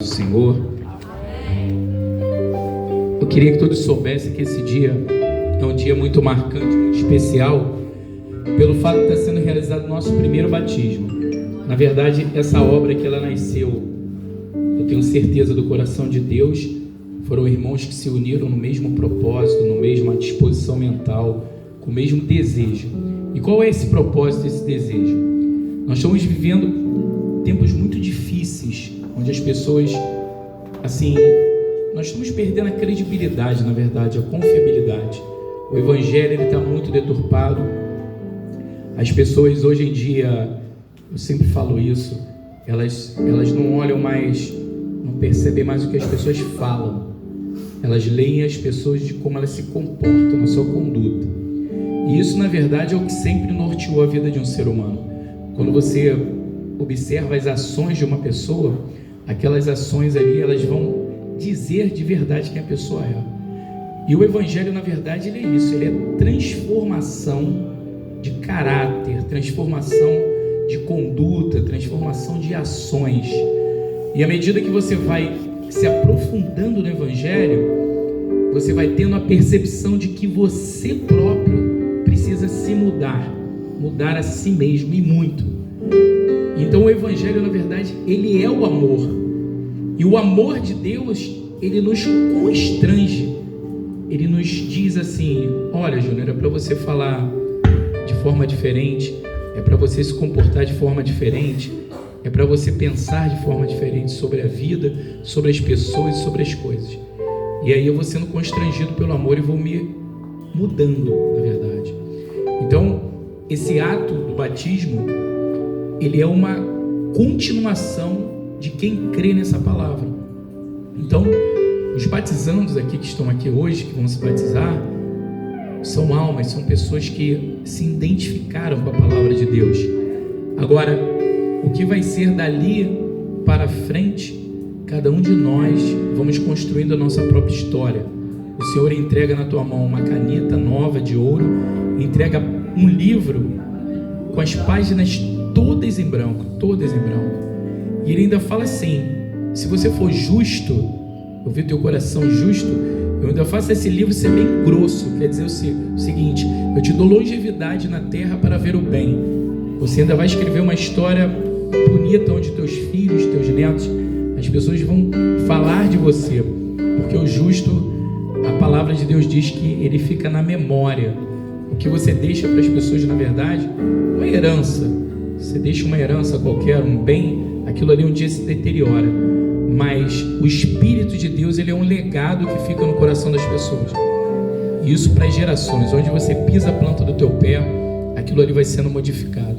Senhor, eu queria que todos soubessem que esse dia é um dia muito marcante, muito especial, pelo fato de estar sendo realizado o nosso primeiro batismo. Na verdade, essa obra que ela nasceu, eu tenho certeza do coração de Deus, foram irmãos que se uniram no mesmo propósito, no mesma disposição mental, com o mesmo desejo. E qual é esse propósito, esse desejo? Nós estamos vivendo tempos muito difíceis, onde as pessoas, nós estamos perdendo a credibilidade, na verdade, a confiabilidade. O evangelho, ele está muito deturpado. As pessoas hoje em dia, eu sempre falo isso, elas não olham mais, não percebem mais o que as pessoas falam. Elas leem as pessoas de como elas se comportam, na sua conduta. E isso, na verdade, é o que sempre norteou a vida de um ser humano. Quando você observa as ações de uma pessoa, aquelas ações ali, elas vão dizer de verdade quem a pessoa é. E o evangelho, na verdade, ele é isso, ele é transformação de caráter, transformação de conduta, transformação de ações. E à medida que você vai se aprofundando no evangelho, você vai tendo a percepção de que você próprio precisa se mudar a si mesmo, e muito. Então o evangelho, na verdade, ele é o amor. E o amor de Deus, ele nos constrange. Ele nos diz assim: olha, Júnior, é para você falar de forma diferente, é para você se comportar de forma diferente, é para você pensar de forma diferente sobre a vida, sobre as pessoas e sobre as coisas. E aí eu vou sendo constrangido pelo amor e vou me mudando, na verdade. Então, esse ato do batismo, ele é uma continuação de quem crê nessa palavra. Então, os batizandos aqui que estão aqui hoje, que vão se batizar, são almas, são pessoas que se identificaram com a palavra de Deus. Agora, o que vai ser dali para frente, cada um de nós vamos construindo a nossa própria história. O Senhor entrega na tua mão uma caneta nova de ouro, entrega um livro com as páginas todas em branco, e ele ainda fala assim: se você for justo, eu vi teu coração justo, eu ainda faço esse livro ser bem grosso. Quer dizer o seguinte: eu te dou longevidade na terra para ver o bem. Você ainda vai escrever uma história bonita, onde teus filhos, teus netos, as pessoas vão falar de você, porque o justo, a palavra de Deus diz que ele fica na memória. O que você deixa para as pessoas, na verdade, uma herança. Você deixa uma herança qualquer, um bem, aquilo ali um dia se deteriora. Mas o Espírito de Deus, ele é um legado que fica no coração das pessoas. E isso para as gerações. Onde você pisa a planta do teu pé, aquilo ali vai sendo modificado.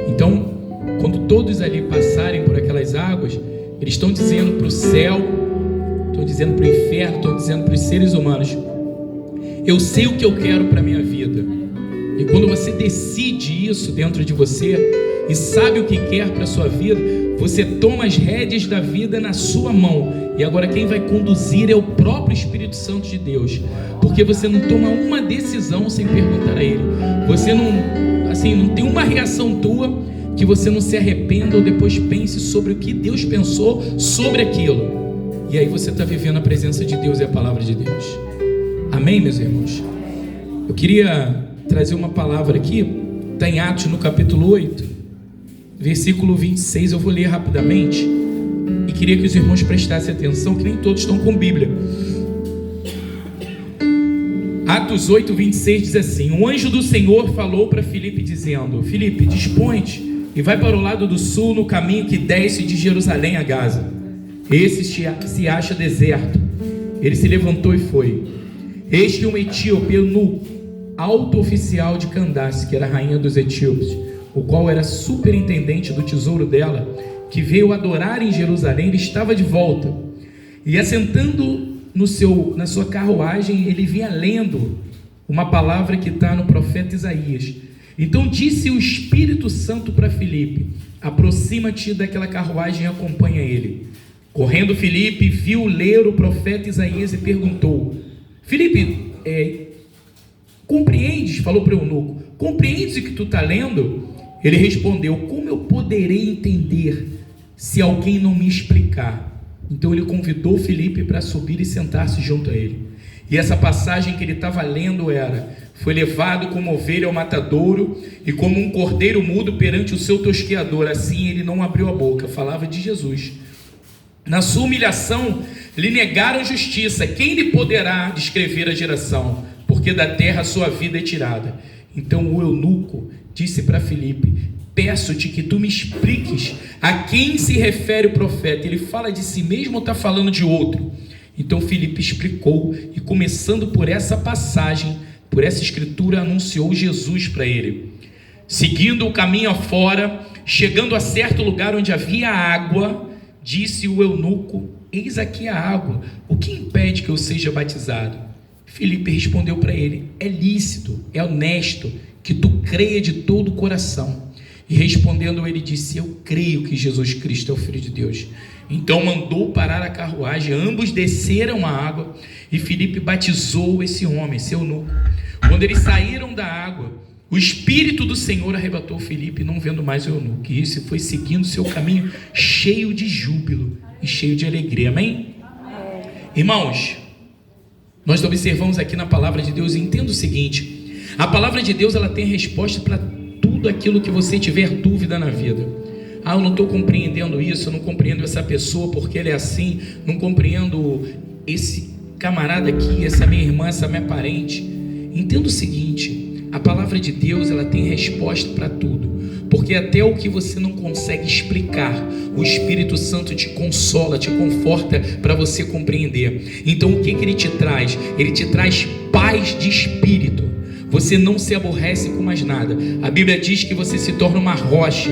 Então, quando todos ali passarem por aquelas águas, eles estão dizendo para o céu, estão dizendo para o inferno, estão dizendo para os seres humanos: eu sei o que eu quero para a minha vida. E quando você decide isso dentro de você e sabe o que quer para a sua vida, você toma as rédeas da vida na sua mão. E agora quem vai conduzir é o próprio Espírito Santo de Deus. Porque você não toma uma decisão sem perguntar a Ele. Você não tem uma reação tua que você não se arrependa ou depois pense sobre o que Deus pensou sobre aquilo. E aí você está vivendo a presença de Deus e a palavra de Deus. Amém, meus irmãos? Eu queria trazer uma palavra aqui, está em Atos no capítulo 8, versículo 26, eu vou ler rapidamente, e queria que os irmãos prestassem atenção, que nem todos estão com Bíblia. Atos 8, 26 diz assim: um anjo do Senhor falou para Filipe dizendo: Filipe, dispõe-te e vai para o lado do sul, no caminho que desce de Jerusalém a Gaza. Esse se acha deserto. Ele se levantou e foi. Eis que um etíope, eunuco, alto oficial de Candace, que era a rainha dos etíopes, o qual era superintendente do tesouro dela, que veio adorar em Jerusalém, ele estava de volta. E assentando na sua carruagem, ele vinha lendo uma palavra que está no profeta Isaías. Então disse o Espírito Santo para Filipe: aproxima-te daquela carruagem e acompanha ele. Correndo Filipe, viu ler o profeta Isaías e perguntou: Filipe, compreendes? Falou para o eunuco: compreendes o que tu está lendo? Ele respondeu: como eu poderei entender se alguém não me explicar? Então ele convidou Filipe para subir e sentar-se junto a ele. E essa passagem que ele estava lendo era: foi levado como ovelha ao matadouro, e como um cordeiro mudo perante o seu tosqueador, assim ele não abriu a boca. Falava de Jesus. Na sua humilhação lhe negaram justiça. Quem lhe poderá descrever a geração? Porque da terra a sua vida é tirada. Então o eunuco disse para Filipe: peço-te que tu me expliques a quem se refere o profeta. Ele fala de si mesmo ou está falando de outro? Então Filipe explicou, e começando por essa passagem, por essa escritura, anunciou Jesus para ele. Seguindo o caminho afora, chegando a certo lugar onde havia água, disse o eunuco: eis aqui a água, o que impede que eu seja batizado? Filipe respondeu para ele: é lícito, é honesto que tu creia de todo o coração. E respondendo ele disse: eu creio que Jesus Cristo é o Filho de Deus. Então mandou parar a carruagem, ambos desceram a água, e Filipe batizou esse homem, seu eunuco. Quando eles saíram da água, o Espírito do Senhor arrebatou Filipe, não vendo mais o eunuco, e isso foi seguindo seu caminho cheio de júbilo e cheio de alegria. Amém? Irmãos, nós observamos aqui na palavra de Deus, e entenda o seguinte: a palavra de Deus, ela tem resposta para tudo aquilo que você tiver dúvida na vida. Eu não estou compreendendo isso, eu não compreendo essa pessoa porque ela é assim, não compreendo esse camarada aqui, essa minha irmã, essa minha parente. Entenda o seguinte: a palavra de Deus, ela tem resposta para tudo, porque até o que você não consegue explicar, o Espírito Santo te consola, te conforta para você compreender. Então o que ele te traz? Ele te traz paz de espírito. Você não se aborrece com mais nada. A Bíblia diz que você se torna uma rocha,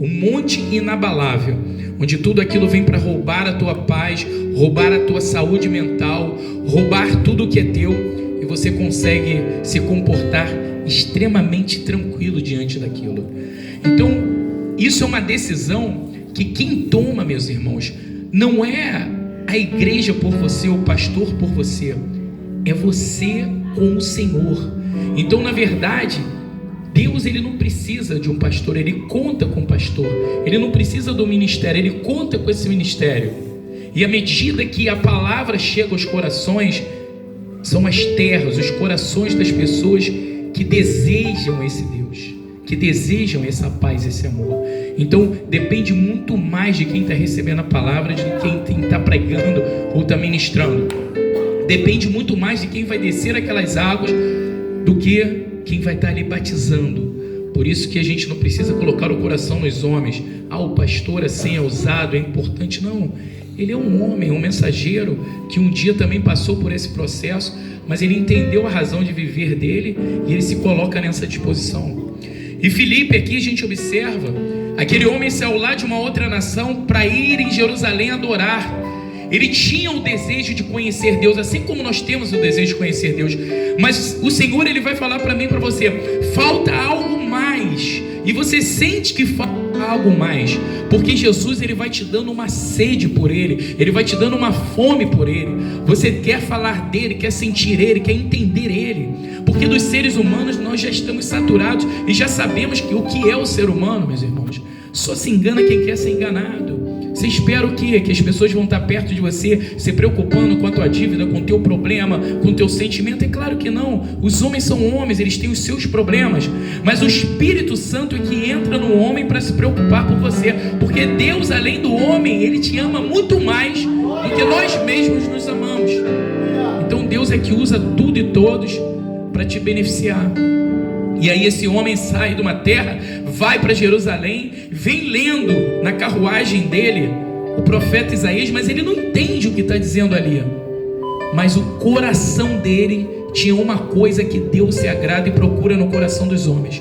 um monte inabalável, onde tudo aquilo vem para roubar a tua paz, roubar a tua saúde mental, roubar tudo que é teu, e você consegue se comportar extremamente tranquilo diante daquilo. Então, isso é uma decisão que quem toma, meus irmãos, não é a igreja por você, o pastor por você, é você com o Senhor. Então, na verdade, Deus, ele não precisa de um pastor, ele conta com o pastor. Ele não precisa do ministério, ele conta com esse ministério. E à medida que a palavra chega aos corações, são as terras, os corações das pessoas que desejam esse Deus, que desejam essa paz, esse amor. Então depende muito mais de quem está recebendo a palavra, de quem está pregando ou está ministrando. Depende muito mais de quem vai descer aquelas águas do que quem vai estar ali batizando. Por isso que a gente não precisa colocar o coração nos homens. O pastor assim é ousado, é importante. Não, ele é um homem, um mensageiro que um dia também passou por esse processo, mas ele entendeu a razão de viver dele e ele se coloca nessa disposição. E Filipe, aqui a gente observa, aquele homem saiu lá de uma outra nação para ir em Jerusalém adorar. Ele tinha o desejo de conhecer Deus, assim como nós temos o desejo de conhecer Deus. Mas o Senhor, ele vai falar para mim e para você: falta algo mais. E você sente que falta algo mais, porque Jesus, ele vai te dando uma sede por Ele, Ele vai te dando uma fome por Ele. Você quer falar dEle, quer sentir Ele, quer entender Ele. Porque dos seres humanos nós já estamos saturados e já sabemos o que é o ser humano, meus irmãos. Só se engana quem quer ser enganado. Você espera o quê? Que as pessoas vão estar perto de você, se preocupando com a tua dívida, com o teu problema, com o teu sentimento? É claro que não. Os homens são homens, eles têm os seus problemas. Mas o Espírito Santo é que entra no homem para se preocupar por você. Porque Deus, além do homem, Ele te ama muito mais do que nós mesmos nos amamos. Então Deus é que usa tudo e todos para te beneficiar. E aí esse homem sai de uma terra, vai para Jerusalém, vem lendo na carruagem dele o profeta Isaías, mas ele não entende o que está dizendo ali. Mas o coração dele tinha uma coisa que Deus se agrada e procura no coração dos homens: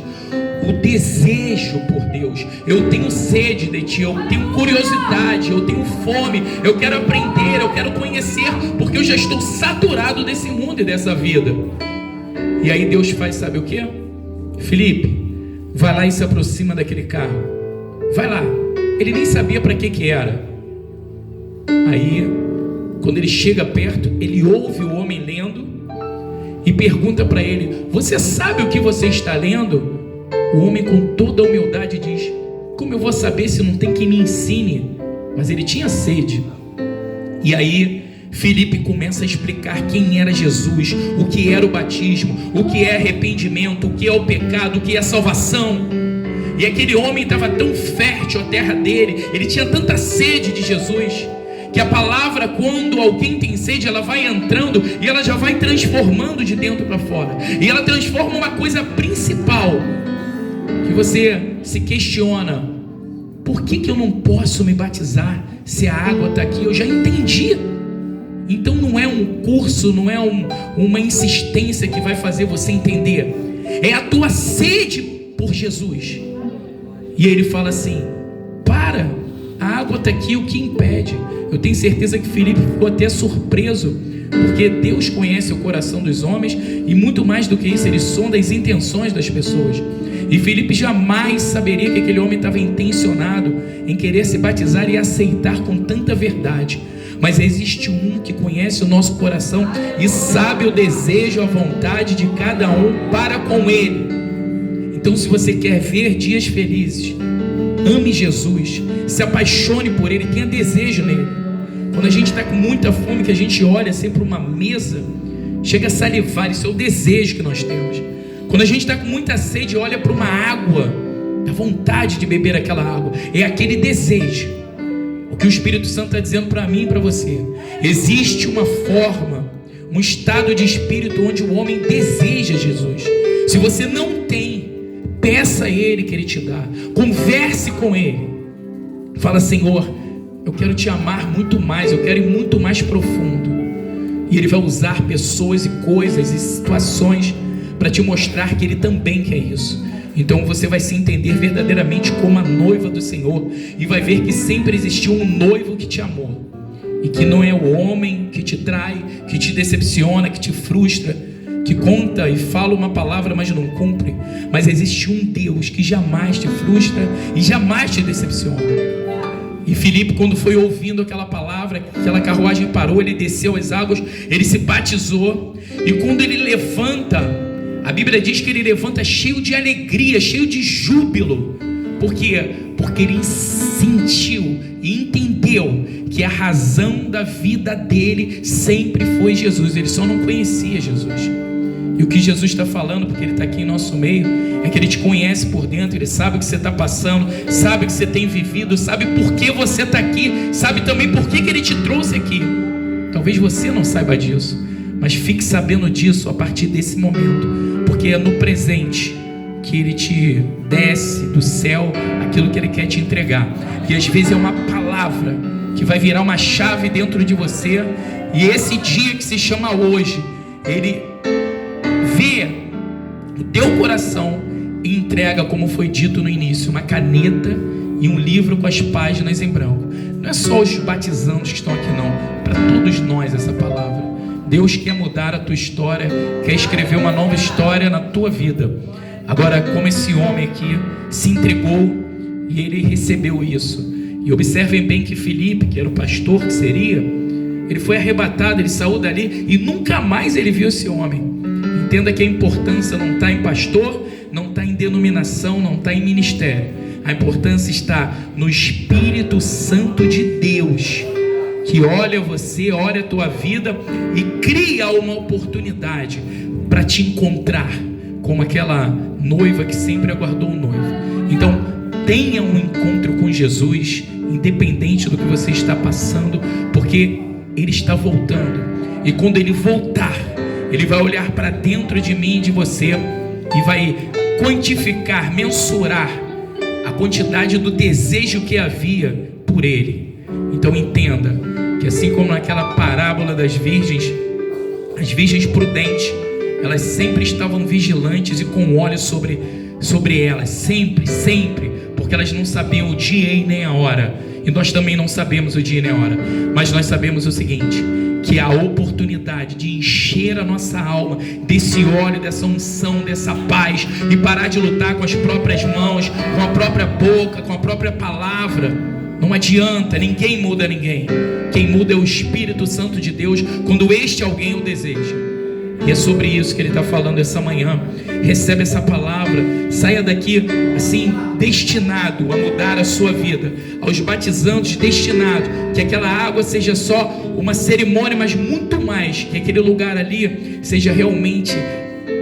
o desejo por Deus. Eu tenho sede de ti, eu tenho curiosidade, eu tenho fome, eu quero aprender, eu quero conhecer, porque eu já estou saturado desse mundo e dessa vida. E aí Deus faz, sabe o que? Filipe, vai lá e se aproxima daquele carro. Vai lá. Ele nem sabia para que era. Aí, quando ele chega perto, ele ouve o homem lendo e pergunta para ele: você sabe o que você está lendo? O homem, com toda a humildade, diz: como eu vou saber se não tem quem me ensine? mas ele tinha sede. E aí Filipe começa a explicar quem era Jesus, o que era o batismo, o que é arrependimento, o que é o pecado, o que é salvação. E aquele homem estava tão fértil, a terra dele, ele tinha tanta sede de Jesus, que a palavra, quando alguém tem sede, ela vai entrando e ela já vai transformando de dentro para fora. E ela transforma uma coisa principal, que você se questiona: por que eu não posso me batizar se a água está aqui? Eu já entendi. Então não é um curso, não é uma insistência que vai fazer você entender, é a tua sede por Jesus. E ele fala assim: para, a água está aqui, o que impede? Eu tenho certeza que Filipe ficou até surpreso, porque Deus conhece o coração dos homens, e muito mais do que isso, ele sonda as intenções das pessoas. E Filipe jamais saberia que aquele homem estava intencionado em querer se batizar e aceitar com tanta verdade. Mas existe um que conhece o nosso coração e sabe o desejo, a vontade de cada um para com ele. Então, se você quer ver dias felizes, ame Jesus, se apaixone por ele, tenha desejo nele. Quando a gente está com muita fome, que a gente olha sempre para uma mesa, chega a salivar, isso é o desejo que nós temos. Quando a gente está com muita sede, olha para uma água, dá vontade de beber aquela água, é aquele desejo. O que o Espírito Santo está dizendo para mim e para você: existe uma forma, um estado de espírito onde o homem deseja Jesus. Se você não tem, peça a Ele que Ele te dá, converse com Ele, fala: Senhor, eu quero te amar muito mais, eu quero ir muito mais profundo. E Ele vai usar pessoas e coisas e situações para te mostrar que Ele também quer isso. Então você vai se entender verdadeiramente como a noiva do Senhor, e vai ver que sempre existiu um noivo que te amou, e que não é o homem que te trai, que te decepciona, que te frustra, que conta e fala uma palavra mas não cumpre. Mas existe um Deus que jamais te frustra e jamais te decepciona. E Filipe, quando foi ouvindo aquela palavra, aquela carruagem parou, ele desceu as águas, ele se batizou. E quando ele levanta, a Bíblia diz que ele levanta cheio de alegria, cheio de júbilo. Por quê? Porque ele sentiu e entendeu que a razão da vida dele sempre foi Jesus. Ele só não conhecia Jesus. E o que Jesus está falando, porque Ele está aqui em nosso meio, é que Ele te conhece por dentro. Ele sabe o que você está passando, sabe o que você tem vivido, sabe por que você está aqui, sabe também por que Ele te trouxe aqui. Talvez você não saiba disso, mas fique sabendo disso a partir desse momento, porque é no presente que Ele te desce do céu aquilo que Ele quer te entregar. E às vezes é uma palavra que vai virar uma chave dentro de você, e esse dia que se chama hoje, Ele vê o teu coração e entrega, como foi dito no início, uma caneta e um livro com as páginas em branco. Não é só os batizandos que estão aqui não, para todos nós essa palavra. Deus quer mudar a tua história, quer escrever uma nova história na tua vida. Agora, como esse homem aqui se entregou e ele recebeu isso. E observem bem que Filipe, que era o pastor que seria, ele foi arrebatado, ele saiu dali e nunca mais ele viu esse homem. Entenda que a importância não está em pastor, não está em denominação, não está em ministério. A importância está no Espírito Santo de Deus, que olha você, olha a tua vida e cria uma oportunidade para te encontrar como aquela noiva que sempre aguardou o noivo. Então, tenha um encontro com Jesus, independente do que você está passando, porque Ele está voltando. E quando Ele voltar, Ele vai olhar para dentro de mim e de você e vai quantificar, mensurar a quantidade do desejo que havia por Ele. Então entenda que assim como naquela parábola das virgens, as virgens prudentes, elas sempre estavam vigilantes e com óleo sobre elas, sempre, porque elas não sabiam o dia e nem a hora. E nós também não sabemos o dia e nem a hora, mas nós sabemos o seguinte, que a oportunidade de encher a nossa alma desse óleo, dessa unção, dessa paz, e parar de lutar com as próprias mãos, com a própria boca, com a própria palavra. Não adianta, ninguém muda ninguém. Quem muda é o Espírito Santo de Deus, quando este alguém o deseja. E é sobre isso que Ele está falando essa manhã. Recebe essa palavra, saia daqui assim, destinado a mudar a sua vida. Aos batizandos, destinado, que aquela água seja só uma cerimônia, mas muito mais, que aquele lugar ali seja realmente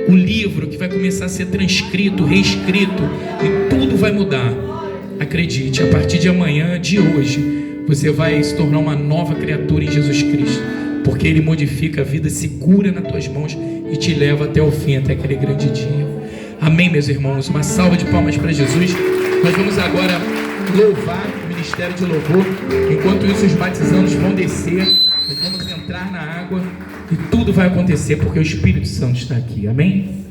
o livro que vai começar a ser transcrito, reescrito, e tudo vai mudar. Acredite, a partir de amanhã, de hoje, você vai se tornar uma nova criatura em Jesus Cristo, porque Ele modifica a vida, segura nas tuas mãos e te leva até o fim, até aquele grande dia. Amém, meus irmãos? Uma salva de palmas para Jesus. Nós vamos agora louvar o ministério de louvor. Enquanto isso, os batizandos vão descer, nós vamos entrar na água e tudo vai acontecer porque o Espírito Santo está aqui. Amém?